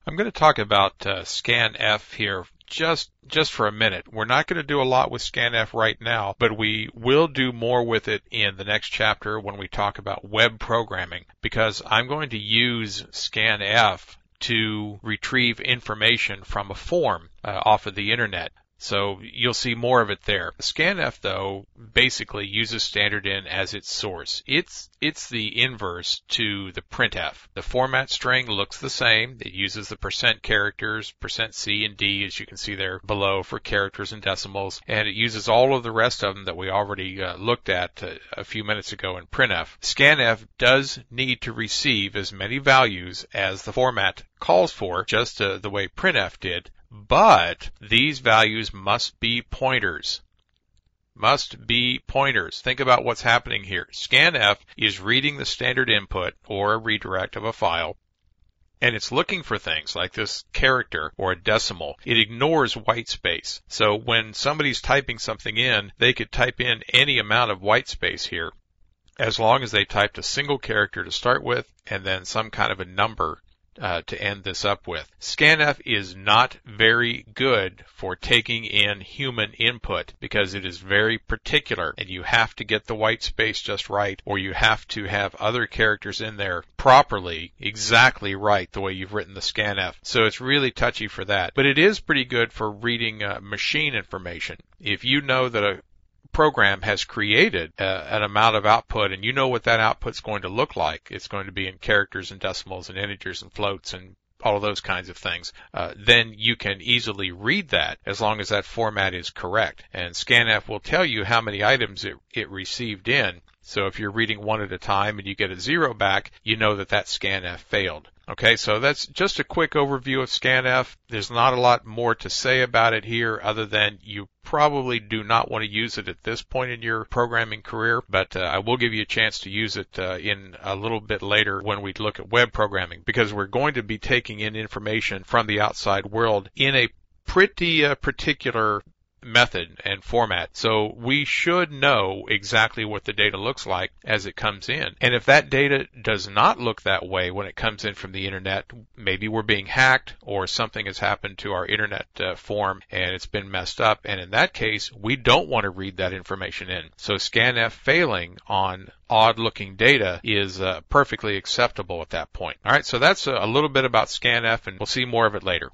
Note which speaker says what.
Speaker 1: I'm going to talk about Scanf here just for a minute. We're not going to do a lot with Scanf right now, but we will do more with it in the next chapter when we talk about web programming, because I'm going to use Scanf to retrieve information from a form off of the internet. So you'll see more of it there. Scanf, though, basically uses standard in as its source. It's the inverse to the printf. The format string looks the same. It uses the percent characters, percent %C and D, as you can see there below, for characters and decimals, and it uses all of the rest of them that we already looked at a few minutes ago in printf. Scanf does need to receive as many values as the format calls for, just the way printf did. But these values must be pointers. Must be pointers. Think about what's happening here. Scanf is reading the standard input or a redirect of a file, and it's looking for things like this character or a decimal. It ignores white space. So when somebody's typing something in, they could type in any amount of white space here, as long as they typed a single character to start with and then some kind of a number to end this up with. Scanf is not very good for taking in human input because it is very particular, and you have to get the white space just right, or you have to have other characters in there properly, exactly right, the way you've written the Scanf. So it's really touchy for that. But it is pretty good for reading machine information. If you know that a program has created an amount of output, and you know what that output's going to look like. It's going to be in characters and decimals and integers and floats and all of those kinds of things. Then you can easily read that as long as that format is correct. And Scanf will tell you how many items it received in. So if you're reading one at a time and you get a 0 back, you know that Scanf failed. Okay, so that's just a quick overview of Scanf. There's not a lot more to say about it here other than you probably do not want to use it at this point in your programming career, but I will give you a chance to use it in a little bit later when we look at web programming, because we're going to be taking in information from the outside world in a pretty particular method and format. So we should know exactly what the data looks like as it comes in. And if that data does not look that way when it comes in from the internet, maybe we're being hacked or something has happened to our internet form and it's been messed up. And in that case, we don't want to read that information in. So Scanf failing on odd looking data is perfectly acceptable at that point. All right, so that's a little bit about Scanf, and we'll see more of it later.